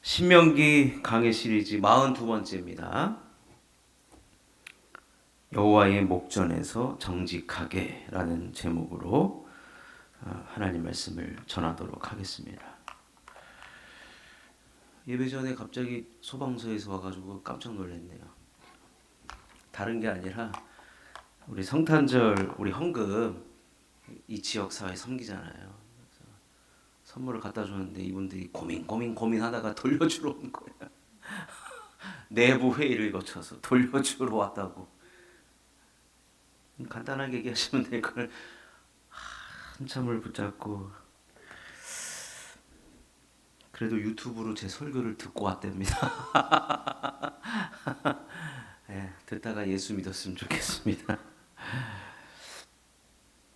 신명기 강해 시리즈 42번째입니다. 여호와의 목전에서 정직하게 라는 제목으로 하나님 말씀을 전하도록 하겠습니다. 예배 전에 갑자기 소방서에서 와가지고 깜짝 놀랐네요. 다른 게 아니라 우리 성탄절 우리 헌금 이 지역 사회 섬기잖아요. 선물을 갖다 줬는데 이분들이 고민하다가 돌려주러 온 거야. 내부 회의를 거쳐서 돌려주러 왔다고. 간단하게 얘기하시면 될 걸 한참을 붙잡고, 그래도 유튜브로 제 설교를 듣고 왔답니다. 예, 듣다가 예수 믿었으면 좋겠습니다.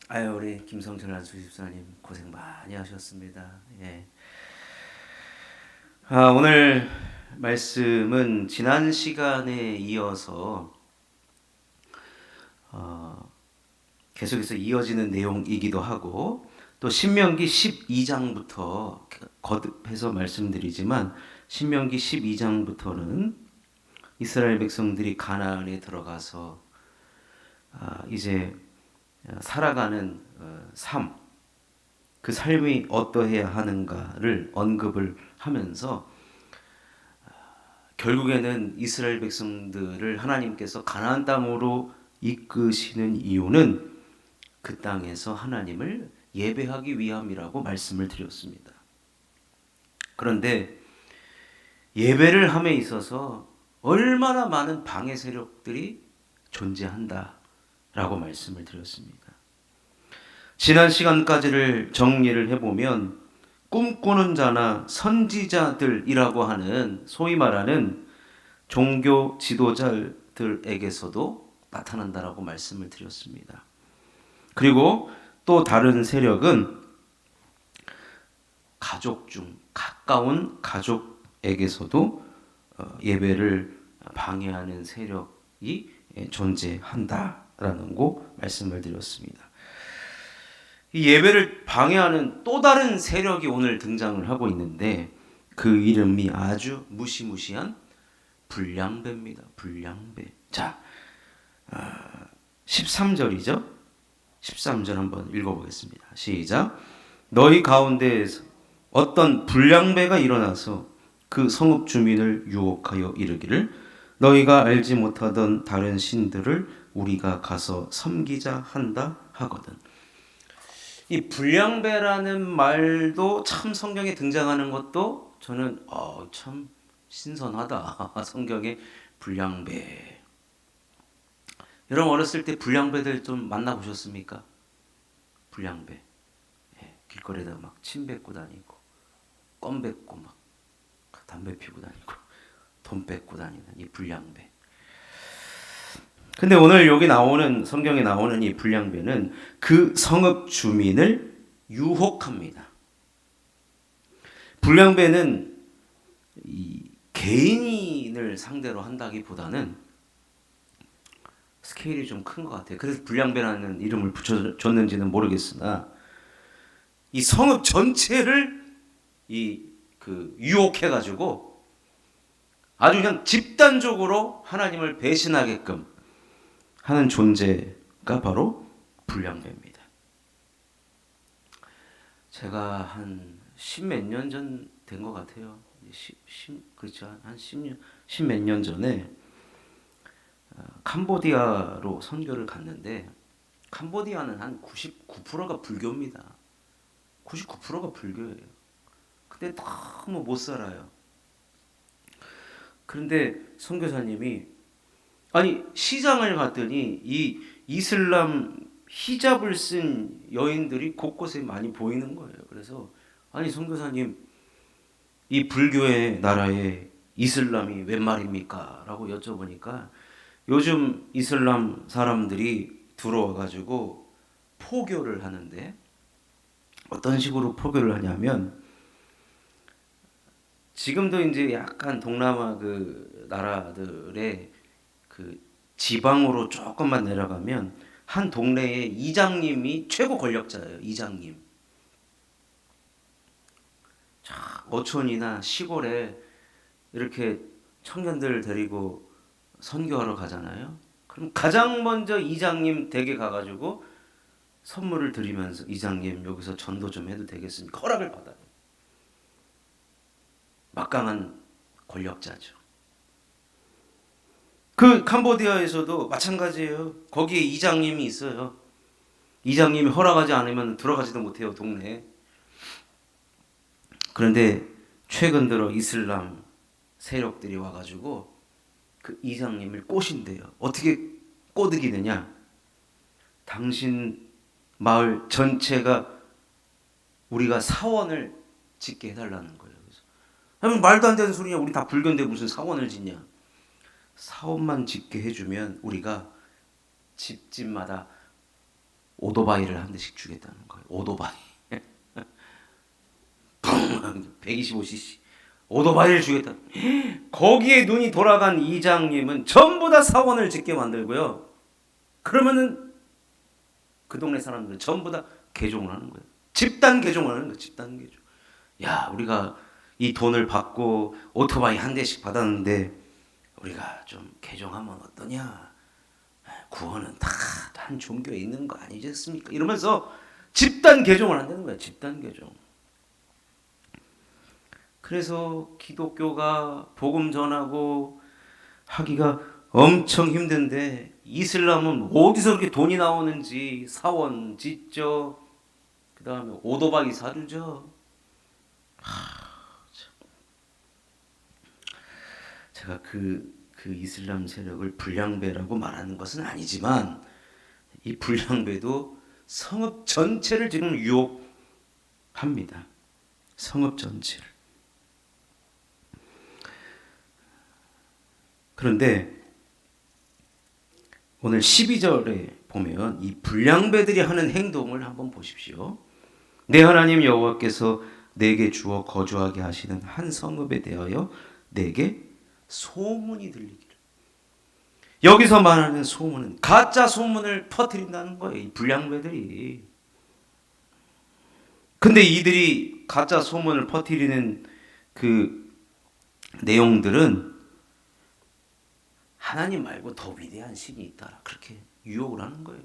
아유, 우리 김성철 안수집사님 고생 많이 하셨습니다. 예. 오늘 말씀은 지난 시간에 이어서 계속해서 이어지는 내용이기도 하고, 또 신명기 12장부터 거듭해서 말씀드리지만, 신명기 12장부터는 이스라엘 백성들이 가나안에 들어가서 이제 살아가는 삶, 그 삶이 어떠해야 하는가를 언급을 하면서 결국에는 이스라엘 백성들을 하나님께서 가나안 땅으로 이끄시는 이유는 그 땅에서 하나님을 예배하기 위함이라고 말씀을 드렸습니다. 그런데 예배를 함에 있어서 얼마나 많은 방해 세력들이 존재한다라고 말씀을 드렸습니다. 지난 시간까지를 정리를 해보면 꿈꾸는 자나 선지자들이라고 하는 소위 말하는 종교 지도자들에게서도 나타난다라고 말씀을 드렸습니다. 그리고 또 다른 세력은 가족 중 가까운 가족에게서도 예배를 방해하는 세력이 존재한다라는 거 말씀을 드렸습니다. 이 예배를 방해하는 또 다른 세력이 오늘 등장을 하고 있는데, 그 이름이 아주 무시무시한 불량배입니다. 불량배. 자, 13절이죠. 13절 한번 읽어보겠습니다. 시작. 너희 가운데에서 어떤 불량배가 일어나서 그 성읍 주민을 유혹하여 이르기를 너희가 알지 못하던 다른 신들을 우리가 가서 섬기자 한다 하거든. 이 불량배라는 말도 참 성경에 등장하는 것도 저는 참 신선하다. 성경에 불량배. 여러분 어렸을 때 불량배들 좀 만나보셨습니까? 불량배. 예, 길거리에다 막 침 뱉고 다니고, 껌 뱉고 막 담배 피우고 다니고, 돈 뺏고 다니는 이 불량배. 근데 오늘 여기 나오는, 성경에 나오는 이 불량배는 그 성읍 주민을 유혹합니다. 불량배는 이 개인을 상대로 한다기보다는 스케일이 좀 큰 것 같아요. 그래서 불량배라는 이름을 붙여줬는지는 모르겠으나 이 성읍 전체를 유혹해가지고 아주 그냥 집단적으로 하나님을 배신하게끔 하는 존재가 바로 불량배입니다. 제가 한 십몇 년 전 된 것 같아요. 그렇죠. 한 십몇 년 전에 캄보디아로 선교를 갔는데, 캄보디아는 한 99%가 불교입니다. 99%가 불교예요. 근데 너무 못 살아요. 그런데 선교사님이 시장을 갔더니 이 이슬람 히잡을 쓴 여인들이 곳곳에 많이 보이는 거예요. 그래서 선교사님, 이 불교의 나라에 이슬람이 웬 말입니까? 라고 여쭤보니까 요즘 이슬람 사람들이 들어와가지고 포교를 하는데, 어떤 식으로 포교를 하냐면, 지금도 이제 약간 동남아 그 나라들의 그 지방으로 조금만 내려가면 한 동네에 이장님이 최고 권력자예요. 이장님. 어촌이나 시골에 이렇게 청년들 데리고 선교하러 가잖아요. 그럼 가장 먼저 이장님 댁에 가가지고 선물을 드리면서 이장님 여기서 전도 좀 해도 되겠습니까? 허락을 받아요. 막강한 권력자죠. 그 캄보디아에서도 마찬가지예요. 거기에 이장님이 있어요. 이장님이 허락하지 않으면 들어가지도 못해요, 동네에. 그런데 최근 들어 이슬람 세력들이 와가지고 그 이장님을 꼬신대요. 어떻게 꼬드기느냐? 당신 마을 전체가 우리가 사원을 짓게 해달라는 거예요. 그래서 말도 안 되는 소리냐? 우리 다 불교인데 무슨 사원을 짓냐? 사원만 짓게 해주면 우리가 집집마다 오토바이를 한 대씩 주겠다는 거예요. 오토바이. 125cc 오토바이를 주겠다. 거기에 눈이 돌아간 이장님은 전부 다 사원을 짓게 만들고요. 그러면은 그 동네 사람들은 전부 다 개종을 하는 거예요. 집단 개종을 하는 거예요. 집단 개종. 야, 우리가 이 돈을 받고 오토바이 한 대씩 받았는데 우리가 좀 개종하면 어떠냐? 구원은 다 한 종교에 있는 거 아니겠습니까? 이러면서 집단 개종을 한다는 거예요. 집단 개종. 그래서 기독교가 복음 전하고 하기가 엄청 힘든데 이슬람은 어디서 그렇게 돈이 나오는지 사원 짓죠. 그 다음에 오토바이 사주죠. 제가 그 이슬람 세력을 불량배라고 말하는 것은 아니지만 이 불량배도 성읍 전체를 지금 유혹합니다. 성읍 전체를. 그런데 오늘 12절에 보면 이 불량배들이 하는 행동을 한번 보십시오. 내 하나님 여호와께서 내게 주어 거주하게 하시는 한 성읍에 대하여 내게 소문이 들리기를. 여기서 말하는 소문은 가짜 소문을 퍼뜨린다는 거예요. 이 불량배들이. 근데 이들이 가짜 소문을 퍼뜨리는 그 내용들은 하나님 말고 더 위대한 신이 있다. 그렇게 유혹을 하는 거예요.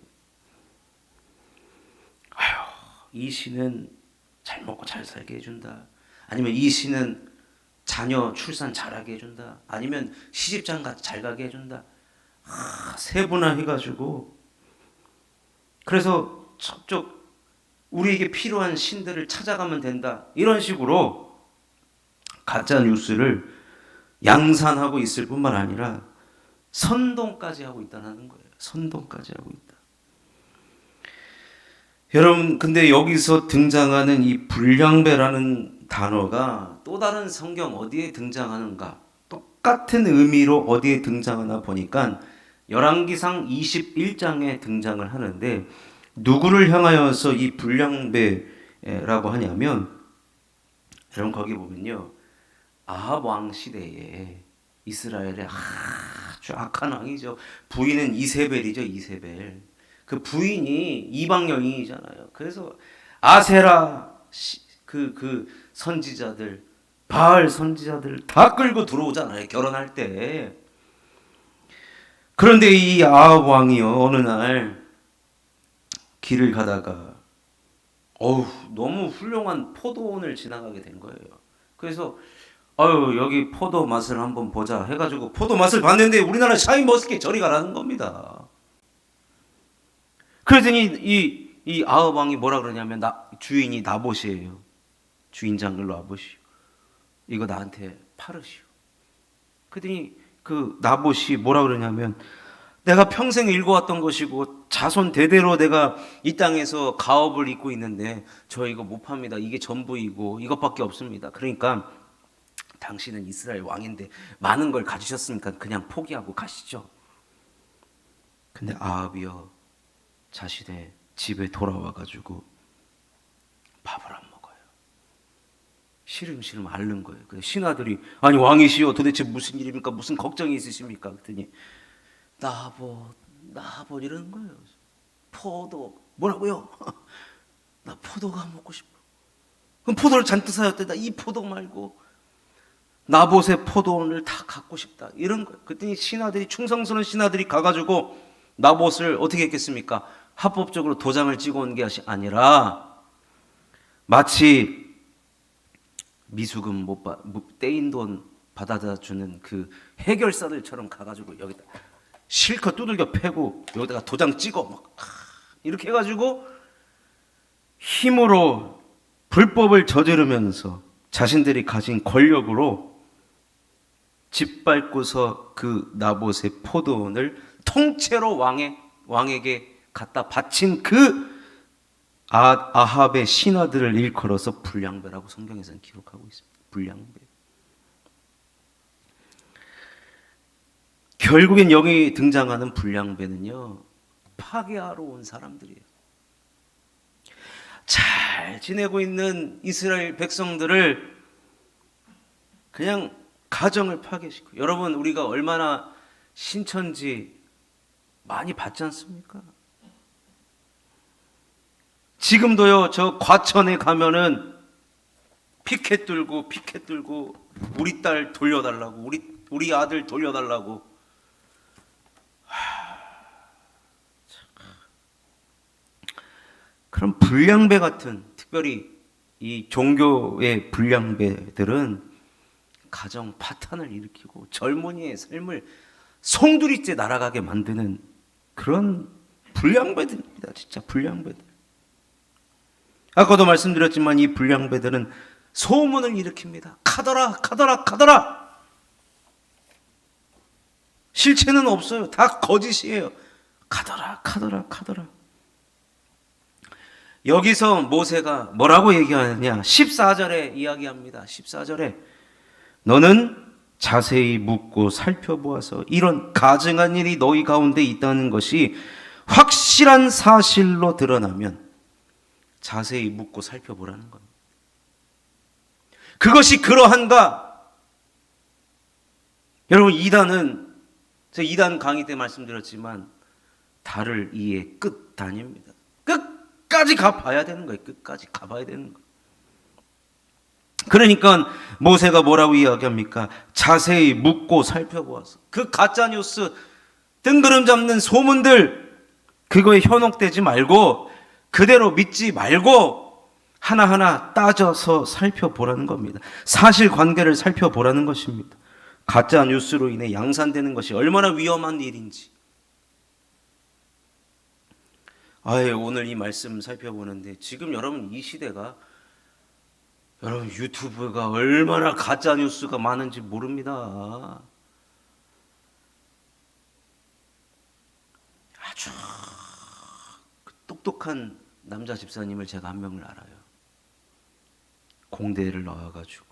아유, 이 신은 잘 먹고 잘 살게 해준다. 아니면 이 신은 자녀 출산 잘하게 해준다. 아니면 시집장가 잘 가게 해준다. 세분화해가지고 그래서 저쪽 우리에게 필요한 신들을 찾아가면 된다. 이런 식으로 가짜 뉴스를 양산하고 있을 뿐만 아니라 선동까지 하고 있다는 거예요. 선동까지 하고 있다. 여러분, 근데 여기서 등장하는 이 불량배라는 단어가 또 다른 성경 어디에 등장하는가? 똑같은 의미로 어디에 등장하나 보니까 열왕기상 21장에 등장을 하는데 누구를 향하여서 이 불량배라고 하냐면 여러분 거기 보면요. 아합 왕 시대에 이스라엘의 아주 악한 왕이죠. 부인은 이세벨이죠. 이세벨. 그 부인이 이방 여인이잖아요. 그래서 아세라 그 선지자들 바알 선지자들 다 끌고 들어오잖아요. 결혼할 때. 그런데 이 아합 왕이요 어느 날 길을 가다가 너무 훌륭한 포도원을 지나가게 된 거예요. 그래서 여기 포도 맛을 한번 보자 해가지고 포도 맛을 봤는데 우리나라 샤인머스켓 저리 가라는 겁니다. 그러더니 이 아합 왕이 뭐라 그러냐면 주인이 나봇이에요. 주인 장들로 나봇이요. 이거 나한테 팔으시오. 그러더니 그 나봇이 뭐라 그러냐면 내가 평생 읽어왔던 것이고 자손 대대로 내가 이 땅에서 가업을 잇고 있는데 저 이거 못 팝니다. 이게 전부이고 이것밖에 없습니다. 그러니까 당신은 이스라엘 왕인데 많은 걸 가지셨으니까 그냥 포기하고 가시죠. 근데 아합이요 자신의 집에 돌아와가지고 밥을 안 먹어요. 시름시름 앓는 거예요. 그래서 신하들이 아니 왕이시여 도대체 무슨 일입니까? 무슨 걱정이 있으십니까? 그랬더니 나봇 이러는 거예요. 포도 뭐라고요? 나 포도가 먹고 싶어. 그럼 포도를 잔뜩 사였대. 나 이 포도 말고 나봇의 포도원을 다 갖고 싶다. 이런 거예요. 그랬더니 신하들이, 충성스러운 신하들이 가가지고 나봇을 어떻게 했겠습니까? 합법적으로 도장을 찍어온 게 아니라 마치 미수금 떼인 돈 받아다 주는 그 해결사들처럼 가가지고 여기다 실컷 두들겨 패고 여기다가 도장 찍어 막 이렇게 해가지고 힘으로 불법을 저지르면서 자신들이 가진 권력으로 짓밟고서 그 나봇의 포도원을 통째로 왕에게 갖다 바친 그 아합의 신하들을 일컬어서 불량배라고 성경에서는 기록하고 있습니다. 불량배. 결국엔 여기 등장하는 불량배는요, 파괴하러 온 사람들이에요. 잘 지내고 있는 이스라엘 백성들을 그냥 가정을 파괴시키고, 여러분 우리가 얼마나 신천지 많이 봤지 않습니까? 지금도요, 저 과천에 가면은 피켓 들고 우리 딸 돌려달라고, 우리 아들 돌려달라고. 그런 불량배 같은, 특별히 이 종교의 불량배들은 가정 파탄을 일으키고 젊은이의 삶을 송두리째 날아가게 만드는 그런 불량배들입니다. 진짜 불량배들. 아까도 말씀드렸지만 이 불량배들은 소문을 일으킵니다. 가더라. 실체는 없어요. 다 거짓이에요. 가더라. 여기서 모세가 뭐라고 얘기하느냐? 14절에 이야기합니다. 14절에 너는 자세히 묻고 살펴보아서 이런 가증한 일이 너희 가운데 있다는 것이 확실한 사실로 드러나면 자세히 묻고 살펴보라는 겁니다. 그것이 그러한가? 여러분, 제가 2단 강의 때 말씀드렸지만 달을 이의 끝단입니다. 끝까지 가봐야 되는 거예요. 끝까지 가봐야 되는 거예요. 그러니까 모세가 뭐라고 이야기합니까? 자세히 묻고 살펴보아서 그 가짜뉴스, 뜬구름 잡는 소문들, 그거에 현혹되지 말고 그대로 믿지 말고 하나하나 따져서 살펴보라는 겁니다. 사실관계를 살펴보라는 것입니다. 가짜뉴스로 인해 양산되는 것이 얼마나 위험한 일인지. 오늘 이 말씀 살펴보는데 지금 여러분 이 시대가, 여러분 유튜브가 얼마나 가짜뉴스가 많은지 모릅니다. 아주 똑똑한 남자 집사님을 제가 한 명을 알아요. 공대를 나와가지고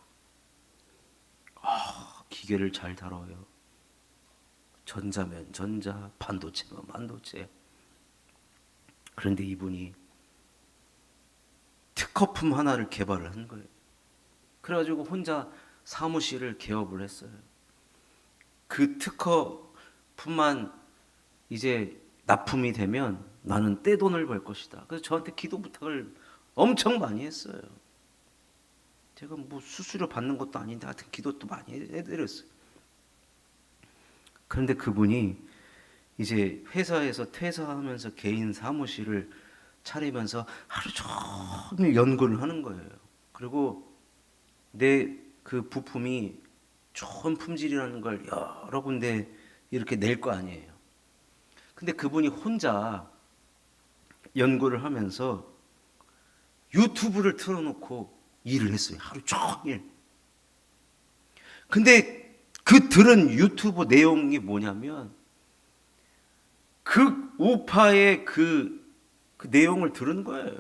기계를 잘 다뤄요. 전자면 전자, 반도체면 반도체. 그런데 이분이 특허품 하나를 개발을 한 거예요. 그래가지고 혼자 사무실을 개업을 했어요. 그 특허품만 이제 납품이 되면 나는 떼돈을 벌 것이다. 그래서 저한테 기도 부탁을 엄청 많이 했어요. 제가 뭐 수수료 받는 것도 아닌데 하여튼 기도도 많이 해드렸어요. 그런데 그분이 이제 회사에서 퇴사하면서 개인 사무실을 차리면서 하루 종일 연구를 하는 거예요. 그리고 내 그 부품이 좋은 품질이라는 걸 여러 군데 이렇게 낼 거 아니에요. 근데 그분이 혼자 연구를 하면서 유튜브를 틀어놓고 일을 했어요. 하루 종일. 근데 그 들은 유튜브 내용이 뭐냐면 그 우파의 그 내용을 들은 거예요.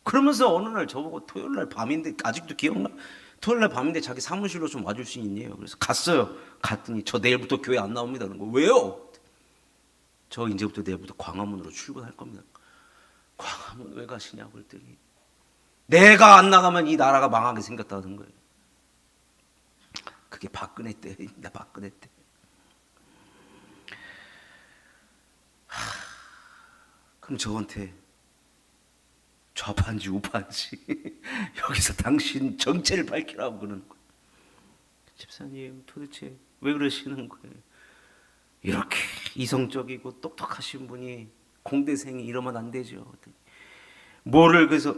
그러면서 어느 날 저보고 토요일 날 밤인데, 아직도 기억나? 토요일 날 밤인데 자기 사무실로 좀 와줄 수 있냐요. 그래서 갔어요. 갔더니 저 내일부터 교회 안 나옵니다. 그런 거. 왜요? 저 이제부터 내일부터 광화문으로 출근할 겁니다. 광화문 왜 가시냐고 그랬더니 내가 안 나가면 이 나라가 망하게 생겼다는 거예요. 그게 박근혜 때입니다. 박근혜 때. 그럼 저한테 좌파인지 우파인지 여기서 당신 정체를 밝히라고 그러는 거예요. 집사님 도대체 왜 그러시는 거예요? 이렇게 이성적이고 똑똑하신 분이 공대생이 이러면 안 되죠. 뭐를 그래서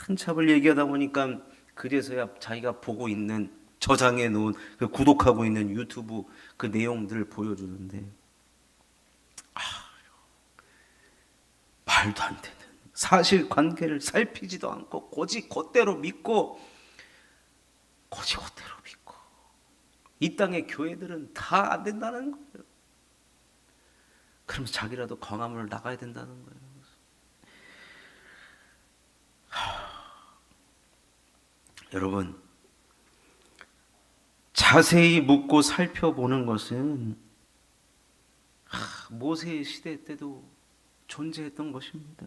한참을 얘기하다 보니까 그제서야 자기가 보고 있는 저장해 놓은 그 구독하고 있는 유튜브 그 내용들을 보여주는데 말도 안 되는 사실관계를 살피지도 않고 고지 곧대로 믿고 이 땅의 교회들은 다 안 된다는 거예요. 그럼 자기라도 광화문을 나가야 된다는 거예요. 여러분, 자세히 묻고 살펴보는 것은 모세 시대 때도 존재했던 것입니다.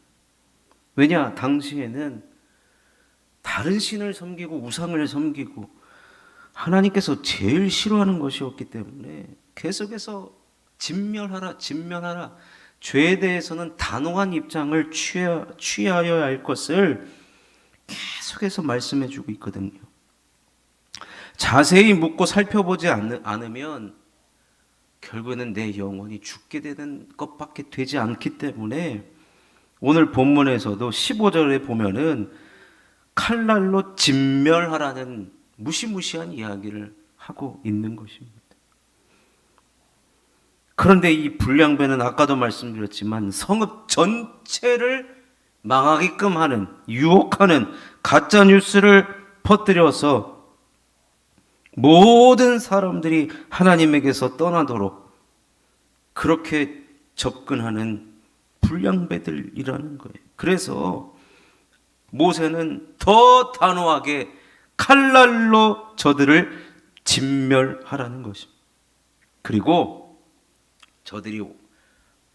왜냐? 당시에는 다른 신을 섬기고 우상을 섬기고 하나님께서 제일 싫어하는 것이었기 때문에 계속해서 진멸하라, 진멸하라. 죄에 대해서는 단호한 입장을 취하여야 할 것을 계속해서 말씀해 주고 있거든요. 자세히 묻고 살펴보지 않으면 결국에는 내 영혼이 죽게 되는 것밖에 되지 않기 때문에 오늘 본문에서도 15절에 보면은 칼날로 진멸하라는 무시무시한 이야기를 하고 있는 것입니다. 그런데 이 불량배는 아까도 말씀드렸지만 성읍 전체를 망하게끔 하는, 유혹하는 가짜 뉴스를 퍼뜨려서 모든 사람들이 하나님에게서 떠나도록 그렇게 접근하는 불량배들이라는 거예요. 그래서 모세는 더 단호하게 칼날로 저들을 진멸하라는 것입니다. 그리고 저들이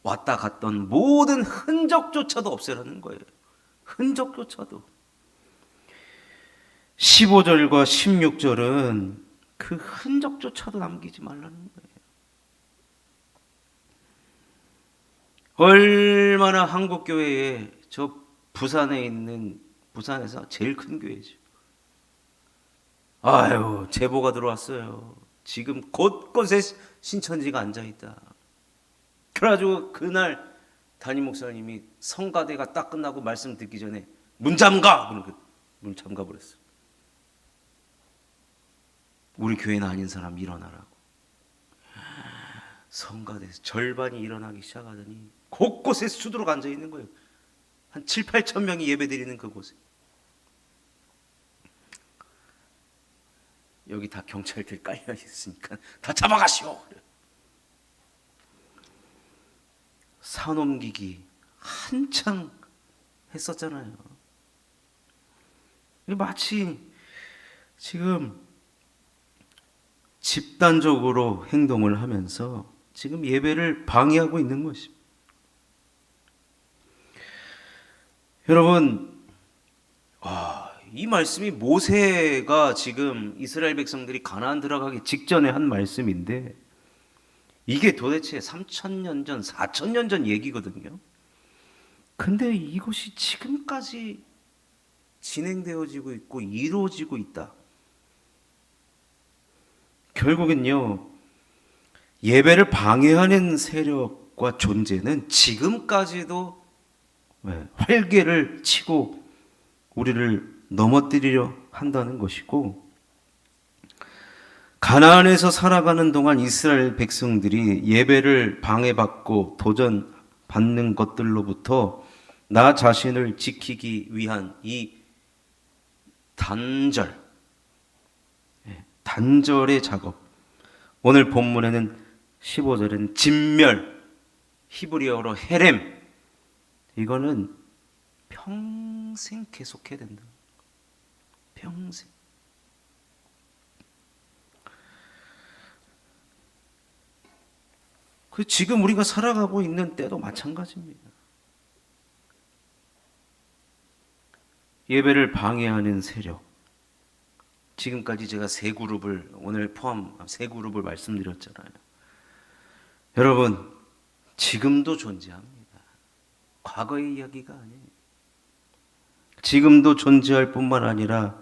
왔다 갔던 모든 흔적조차도 없애라는 거예요. 흔적조차도. 15절과 16절은 그 흔적조차도 남기지 말라는 거예요. 얼마나 한국교회에 저 부산에서 제일 큰 교회죠. 아유, 제보가 들어왔어요. 지금 곳곳에 신천지가 앉아있다. 그래가지고 그날 담임 목사님이 성가대가 딱 끝나고 말씀 듣기 전에 문 잠가! 그러고 문 잠가 버렸어요. 우리 교회는 아닌 사람 일어나라고. 성가대에서 절반이 일어나기 시작하더니 곳곳에 수두룩 앉아있는 거예요. 한 7, 8천 명이 예배드리는 그곳에. 여기 다 경찰들 깔려 있으니까 다 잡아가시오. 산옮기기 한창 했었잖아요. 마치 지금 집단적으로 행동을 하면서 지금 예배를 방해하고 있는 것입니다. 여러분, 이 말씀이 모세가 지금 이스라엘 백성들이 가나안 들어가기 직전에 한 말씀인데 이게 도대체 3,000년 전, 4,000년 전 얘기거든요. 근데 이것이 지금까지 진행되어지고 있고 이루어지고 있다. 결국은요, 예배를 방해하는 세력과 존재는 지금까지도 활개를 치고 우리를 넘어뜨리려 한다는 것이고, 가나안에서 살아가는 동안 이스라엘 백성들이 예배를 방해받고 도전받는 것들로부터 나 자신을 지키기 위한 이 단절의 작업. 오늘 본문에는 15절에는 진멸, 히브리어로 헤렘. 이거는 평생 계속해야 된다. 평생. 그 지금 우리가 살아가고 있는 때도 마찬가지입니다. 예배를 방해하는 세력. 지금까지 제가 세 그룹을 오늘 포함 세 그룹을 말씀드렸잖아요. 여러분, 지금도 존재합니다. 과거의 이야기가 아니에요. 지금도 존재할 뿐만 아니라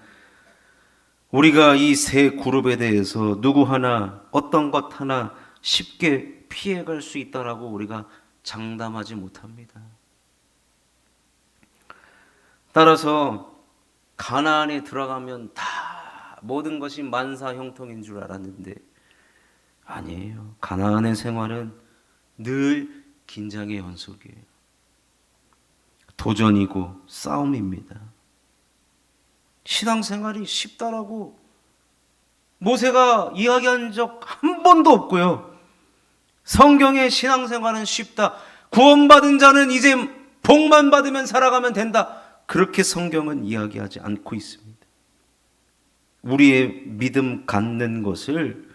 우리가 이 세 그룹에 대해서 누구 하나 어떤 것 하나 쉽게 피해갈 수 있다라고 우리가 장담하지 못합니다. 따라서 가나안에 들어가면 다 모든 것이 만사형통인 줄 알았는데 아니에요. 가나안의 생활은 늘 긴장의 연속이에요. 도전이고 싸움입니다. 신앙생활이 쉽다라고 모세가 이야기한 적 한 번도 없고요. 성경의 신앙생활은 쉽다. 구원받은 자는 이제 복만 받으면 살아가면 된다. 그렇게 성경은 이야기하지 않고 있습니다. 우리의 믿음 갖는 것을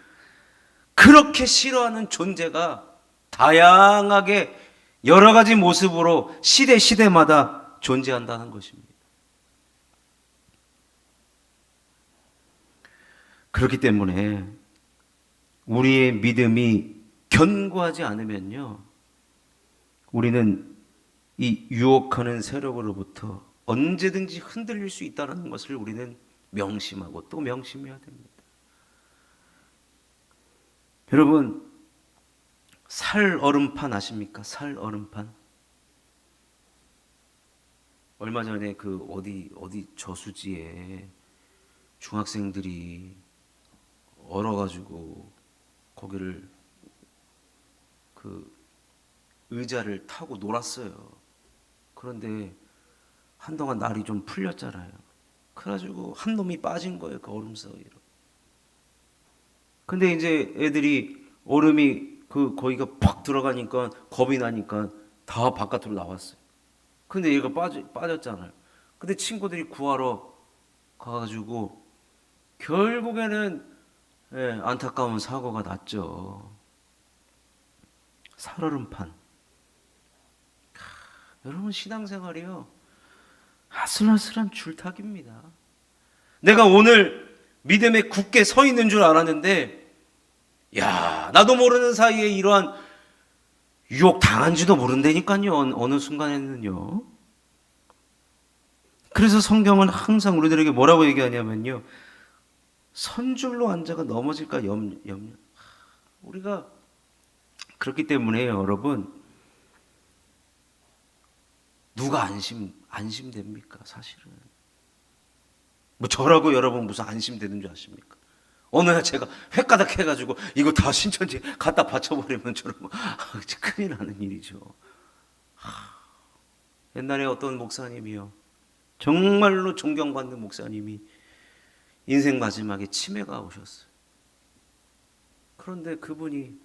그렇게 싫어하는 존재가 다양하게 여러 가지 모습으로 시대마다 존재한다는 것입니다. 그렇기 때문에 우리의 믿음이 견고하지 않으면요, 우리는 이 유혹하는 세력으로부터 언제든지 흔들릴 수 있다는 것을 우리는 명심하고 또 명심해야 됩니다. 여러분, 살 얼음판 아십니까? 살 얼음판. 얼마 전에 그 어디 저수지에 중학생들이 얼어가지고 거기를 그 의자를 타고 놀았어요. 그런데 한동안 날이 좀 풀렸잖아요. 그래가지고 한 놈이 빠진 거예요, 그 얼음 사이로. 근데 이제 애들이 얼음이 그 거기가 팍 들어가니까 겁이 나니까 다 바깥으로 나왔어요. 근데 얘가 빠졌잖아요. 근데 친구들이 구하러 가가지고 결국에는 안타까운 사고가 났죠. 살얼음판. 여러분, 신앙생활이요, 아슬아슬한 줄타기입니다. 내가 오늘 믿음에 굳게 서 있는 줄 알았는데, 야, 나도 모르는 사이에 이러한 유혹 당한지도 모른다니까요. 어느 순간에는요. 그래서 성경은 항상 우리들에게 뭐라고 얘기하냐면요, 선줄로 앉아가 넘어질까 염려. 우리가 그렇기 때문에 여러분, 누가 안심됩니까? 사실은 뭐 저라고 여러분 무슨 안심되는 줄 아십니까? 어느 날 제가 횟가닥 해가지고 이거 다 신천지 갖다 바쳐버리면 저러면 큰일 나는 일이죠. 옛날에 어떤 목사님이요, 정말로 존경받는 목사님이 인생 마지막에 치매가 오셨어요. 그런데 그분이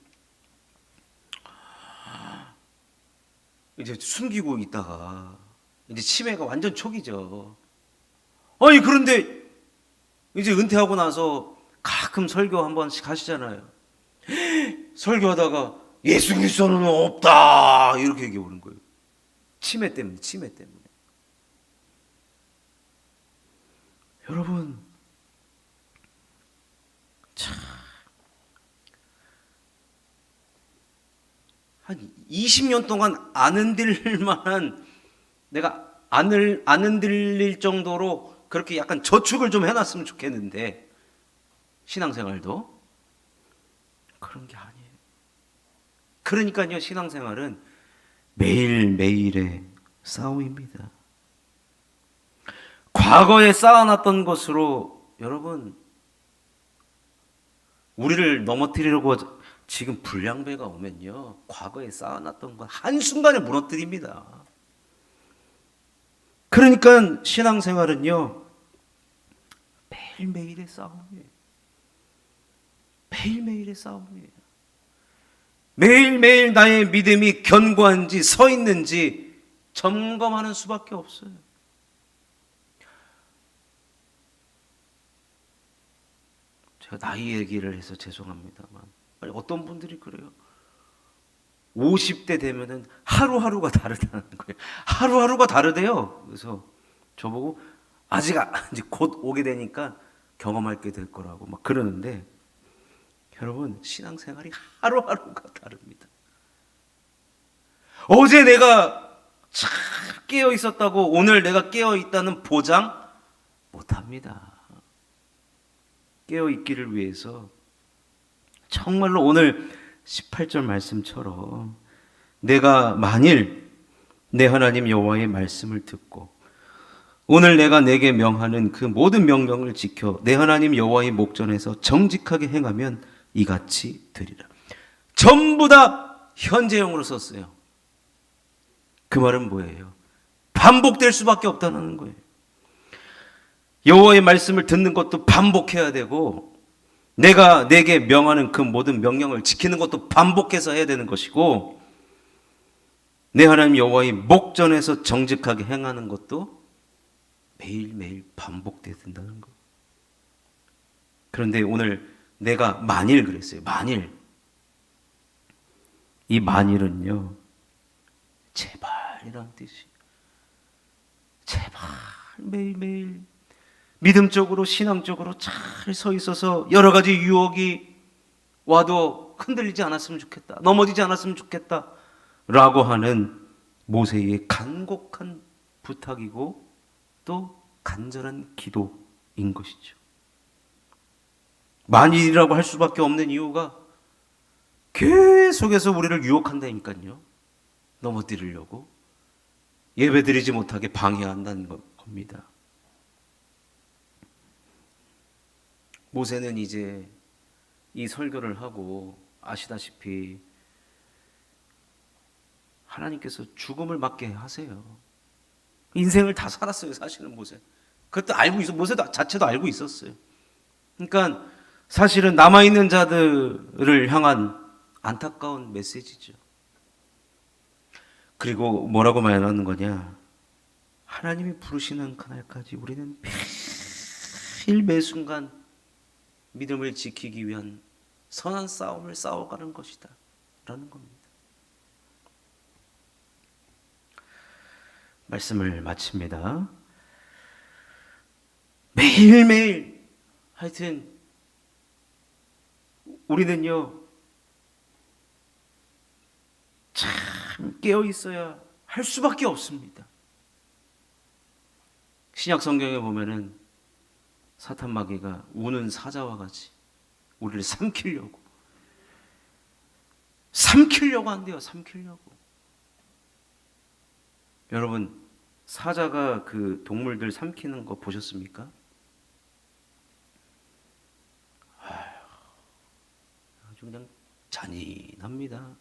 이제 숨기고 있다가 이제 치매가 완전 초기죠. 아니, 그런데 이제 은퇴하고 나서 가끔 설교 한 번씩 하시잖아요. 설교하다가 예수 그리스도는 없다 이렇게 얘기해 오는 거예요. 치매 때문에. 여러분, 참, 한 20년 동안 안 흔들릴 만한, 내가 안 흔들릴 정도로 그렇게 약간 저축을 좀 해놨으면 좋겠는데, 신앙생활도 그런 게 아니에요. 그러니까요, 신앙생활은 매일매일의 싸움입니다. 과거에 쌓아놨던 것으로 여러분, 우리를 넘어뜨리려고 지금 불량배가 오면요, 과거에 쌓아놨던 건 한순간에 무너뜨립니다. 그러니까 신앙생활은요, 매일매일의 싸움이에요. 매일매일의 싸움이에요. 매일매일 나의 믿음이 견고한지 서 있는지 점검하는 수밖에 없어요. 제가 나이 얘기를 해서 죄송합니다만, 아니, 어떤 분들이 그래요. 50대 되면은 하루하루가 다르다는 거예요. 하루하루가 다르대요. 그래서 저보고 아직 이제 곧 오게 되니까 경험할 게 될 거라고 막 그러는데, 여러분, 신앙생활이 하루하루가 다릅니다. 어제 내가 잘 깨어 있었다고 오늘 내가 깨어 있다는 보장 못 합니다. 깨어 있기를 위해서 정말로 오늘 18절 말씀처럼 내가 만일 내 하나님 여호와의 말씀을 듣고 오늘 내가 내게 명하는 그 모든 명령을 지켜 내 하나님 여호와의 목전에서 정직하게 행하면 이같이 되리라. 전부 다 현재형으로 썼어요. 그 말은 뭐예요? 반복될 수밖에 없다는 거예요. 여호와의 말씀을 듣는 것도 반복해야 되고 내가 내게 명하는 그 모든 명령을 지키는 것도 반복해서 해야 되는 것이고 내 하나님 여호와의 목전에서 정직하게 행하는 것도 매일매일 반복돼야 된다는 거. 그런데 오늘 내가 만일 그랬어요. 만일. 이 만일은요. 제발이라는 뜻이. 제발 매일매일 믿음적으로 신앙적으로 잘 서 있어서 여러 가지 유혹이 와도 흔들리지 않았으면 좋겠다. 넘어지지 않았으면 좋겠다. 라고 하는 모세의 간곡한 부탁이고 또 간절한 기도인 것이죠. 만일이라고 할 수밖에 없는 이유가 계속해서 우리를 유혹한다니까요. 넘어뜨리려고 예배드리지 못하게 방해한다는 겁니다. 모세는 이제 이 설교를 하고 아시다시피 하나님께서 죽음을 맞게 하세요. 인생을 다 살았어요, 사실은 모세. 그것도 알고 있어. 모세 자체도 알고 있었어요. 그러니까 사실은 남아있는 자들을 향한 안타까운 메시지죠. 그리고 뭐라고 말하는 거냐? 하나님이 부르시는 그날까지 우리는 매일 매순간 믿음을 지키기 위한 선한 싸움을 싸워가는 것이다 라는 겁니다. 말씀을 마칩니다. 매일매일 하여튼 우리는요 참 깨어 있어야 할 수밖에 없습니다. 신약 성경에 보면은 사탄 마귀가 우는 사자와 같이 우리를 삼키려고 한대요. 삼키려고. 여러분 사자가 그 동물들 삼키는 거 보셨습니까? 아주 그냥 잔인합니다.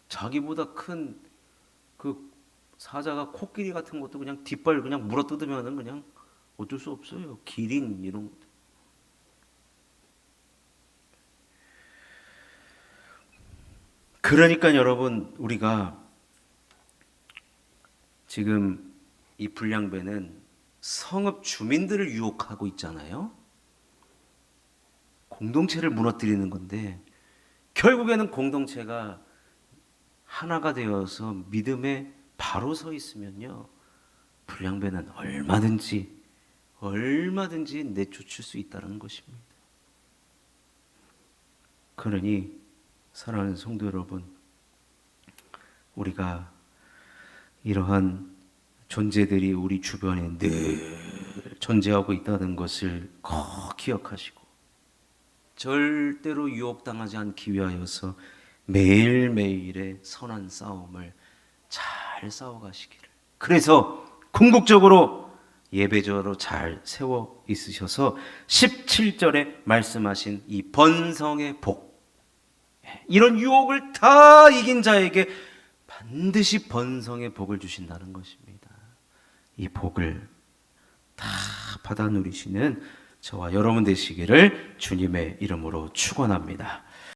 자기보다 큰 그 사자가 코끼리 같은 것도 그냥 뒷발 그냥 물어뜯으면은 그냥 어쩔 수 없어요. 기린 이런 것도. 그러니까 여러분 우리가 지금 이 불량배는 성읍 주민들을 유혹하고 있잖아요. 공동체를 무너뜨리는 건데 결국에는 공동체가 하나가 되어서 믿음에 바로 서 있으면요. 불량배는 얼마든지 내쫓을 수 있다는 것입니다. 그러니 사랑하는 성도 여러분, 우리가 이러한 존재들이 우리 주변에 늘 존재하고 있다는 것을 꼭 기억하시고 절대로 유혹당하지 않기 위하여서 매일매일의 선한 싸움을 잘 싸워가시기를. 그래서 궁극적으로 예배적으로 잘 세워 있으셔서 17절에 말씀하신 이 번성의 복, 이런 유혹을 다 이긴 자에게 반드시 번성의 복을 주신다는 것입니다. 이 복을 다 받아 누리시는 저와 여러분 되시기를 주님의 이름으로 축원합니다.